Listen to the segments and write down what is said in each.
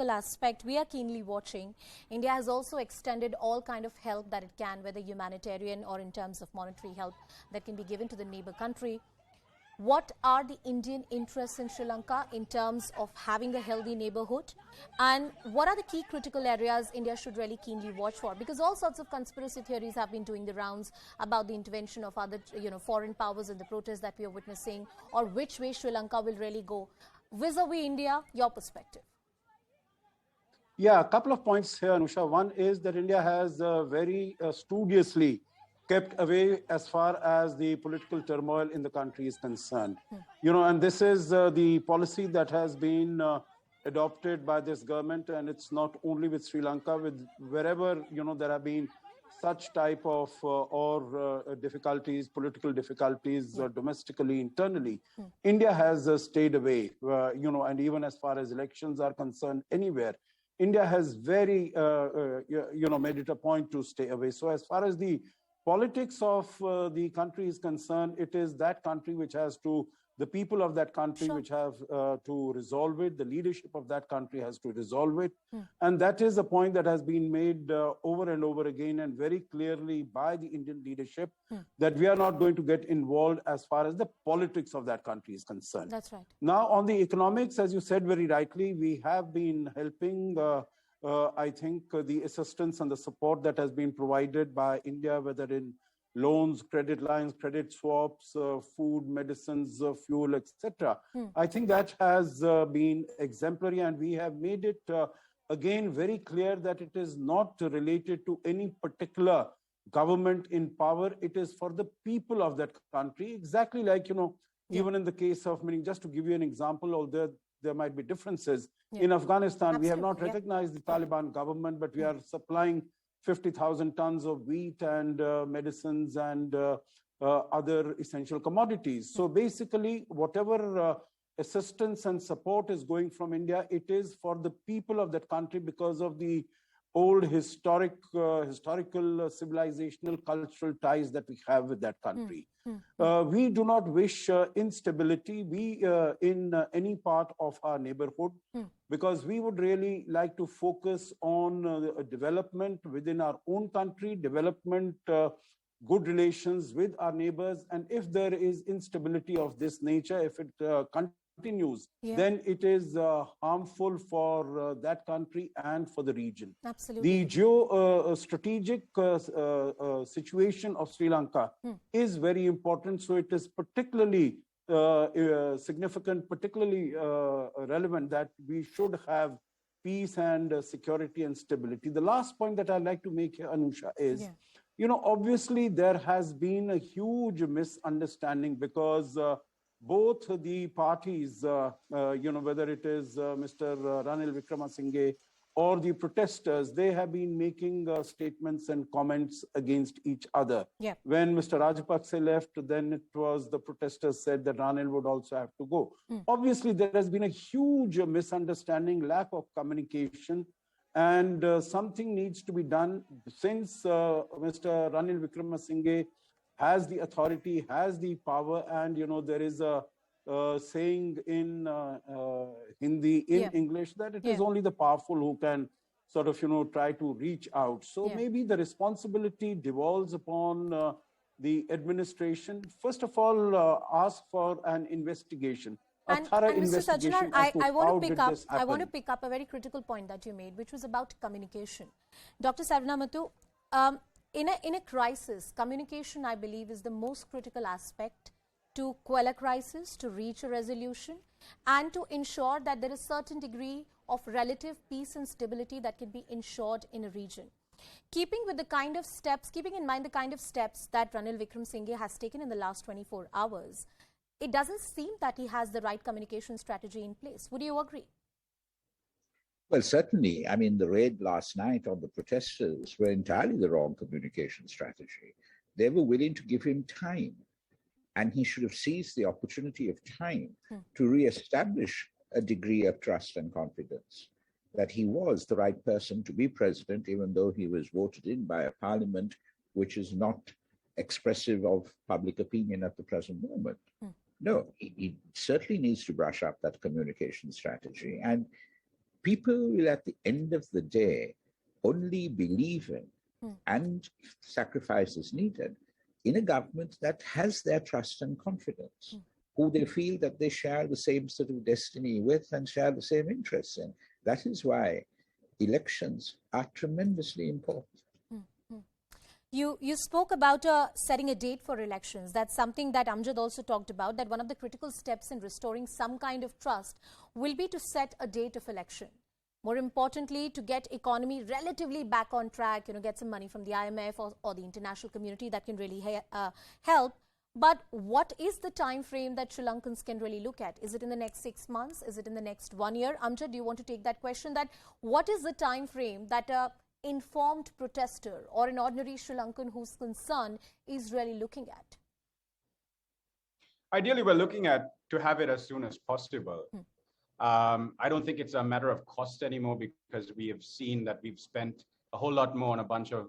aspect we are keenly watching. India has also extended all kind of help that it can, whether humanitarian or in terms of monetary help that can be given to the neighbor country. What are the Indian interests in Sri Lanka in terms of having a healthy neighborhood? And what are the key critical areas India should really keenly watch for? Because all sorts of conspiracy theories have been doing the rounds about the intervention of other, foreign powers in the protests that we are witnessing, or which way Sri Lanka will really go. Vis-a-vis India, your perspective. Yeah, a couple of points here, Anusha. One is that India has very studiously kept away as far as the political turmoil in the country is concerned. And this is the policy that has been adopted by this government, and it's not only with Sri Lanka, with wherever, there have been such type of difficulties, political difficulties domestically, internally. India has stayed away, and even as far as elections are concerned, anywhere. India has very, made it a point to stay away. So as far as the politics of the country is concerned, it is that country which has to, the people of that country which have to resolve it, the leadership of that country has to resolve it. And that is a point that has been made over and over again and very clearly by the Indian leadership that we are not going to get involved as far as the politics of that country is concerned. That's right. Now, on the economics, as you said very rightly, we have been helping I think the assistance and the support that has been provided by India, whether in loans, credit lines, credit swaps, food, medicines, fuel, etc. I think that has been exemplary, and we have made it again very clear that it is not related to any particular government in power. It is for the people of that country, exactly like, even in the case of, just to give you an example, although there might be differences. In Afghanistan, we have not recognized the Taliban government, but we are supplying 50,000 tons of wheat and medicines and other essential commodities. So basically, whatever assistance and support is going from India, it is for the people of that country because of the old historical civilizational cultural ties that we have with that country. We do not wish instability in any part of our neighborhood because we would really like to focus on development within our own country, development, good relations with our neighbors. And if there is instability of this nature, if it continues, then it is harmful for that country and for the region. Absolutely. The geo-strategic situation of Sri Lanka is very important. So it is particularly significant, particularly relevant that we should have peace and security and stability. The last point that I'd like to make here, Anusha, is, obviously there has been a huge misunderstanding because both the parties, whether it is Mr. Ranil Wickremesinghe or the protesters, they have been making statements and comments against each other. When Mr. Rajapaksa left, then it was the protesters said that Ranil would also have to go. Obviously, there has been a huge misunderstanding, lack of communication, and something needs to be done since Mr. Ranil Wickremesinghe has the authority, has the power, and there is a saying in Hindi, in English, that it is only the powerful who can sort of, try to reach out. So maybe the responsibility devolves upon the administration. First of all, ask for an investigation. And Mr. Sajjanhar, I want to pick up a very critical point that you made, which was about communication. Dr. Saravanamuttu, in a crisis, communication, I believe, is the most critical aspect to quell a crisis, to reach a resolution, and to ensure that there is a certain degree of relative peace and stability that can be ensured in a region. Keeping in mind the kind of steps that Ranil Wickremesinghe has taken in the last 24 hours, it doesn't seem that he has the right communication strategy in place. Would you agree? Well, certainly. I mean, the raid last night on the protesters were entirely the wrong communication strategy. They were willing to give him time, and he should have seized the opportunity of time to re-establish a degree of trust and confidence that he was the right person to be president, even though he was voted in by a parliament which is not expressive of public opinion at the present moment. No, he certainly needs to brush up that communication strategy. And people will at the end of the day only believe in and sacrifice is needed in a government that has their trust and confidence, who they feel that they share the same sort of destiny with and share the same interests in. That is why elections are tremendously important. You spoke about setting a date for elections. That's something that Amjad also talked about, that one of the critical steps in restoring some kind of trust will be to set a date of election. More importantly, to get economy relatively back on track, get some money from the IMF or the international community that can really help. But what is the time frame that Sri Lankans can really look at? Is it in the next 6 months? Is it in the next 1 year? Amjad, do you want to take that question? That what is the time frame that informed protester or an ordinary Sri Lankan whose concern is really looking at? Ideally, we're looking at to have it as soon as possible. I don't think it's a matter of cost anymore, because we have seen that we've spent a whole lot more on a bunch of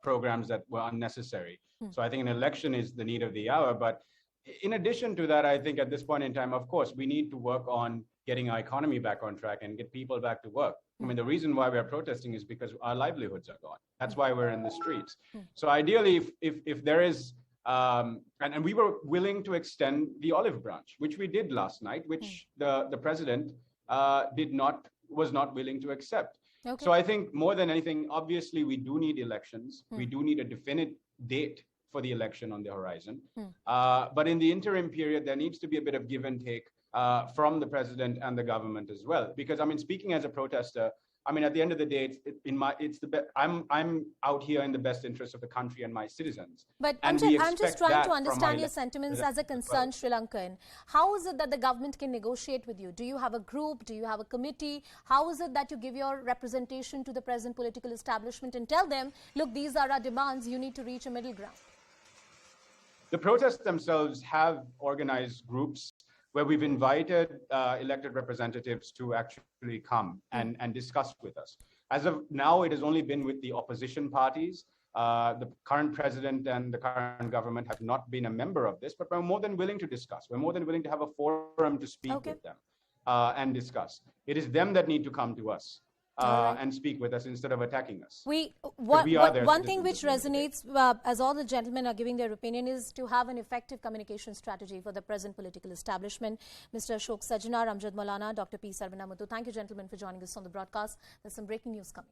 programs that were unnecessary. So I think an election is the need of the hour. But in addition to that, I think at this point in time, of course, we need to work on getting our economy back on track and get people back to work. I mean, the reason why we're protesting is because our livelihoods are gone. That's why we're in the streets. So ideally, if there is, and we were willing to extend the olive branch, which we did last night, which the president was not willing to accept. Okay. So I think more than anything, obviously, we do need elections. We do need a definite date for the election on the horizon. But in the interim period, there needs to be a bit of give and take from the president and the government as well. Because I mean, speaking as a protester, I mean, at the end of the day, I'm out here in the best interest of the country and my citizens. But I'm just trying to understand your sentiments as a concerned Sri Lankan. How is it that the government can negotiate with you? Do you have a group? Do you have a committee? How is it that you give your representation to the present political establishment and tell them, look, these are our demands, you need to reach a middle ground? The protests themselves have organized groups where we've invited elected representatives to actually come and discuss with us. As of now, it has only been with the opposition parties. The current president and the current government have not been a member of this, but we're more than willing to discuss. We're more than willing to have a forum to speak with them and discuss. It is them that need to come to us. And speak with us instead of attacking us. One thing which resonates, as all the gentlemen are giving their opinion, is to have an effective communication strategy for the present political establishment. Mr. Ashok Sajjanhar, Amjad Moulana, Dr. P. Saravanamuttu, thank you, gentlemen, for joining us on the broadcast. There's some breaking news coming.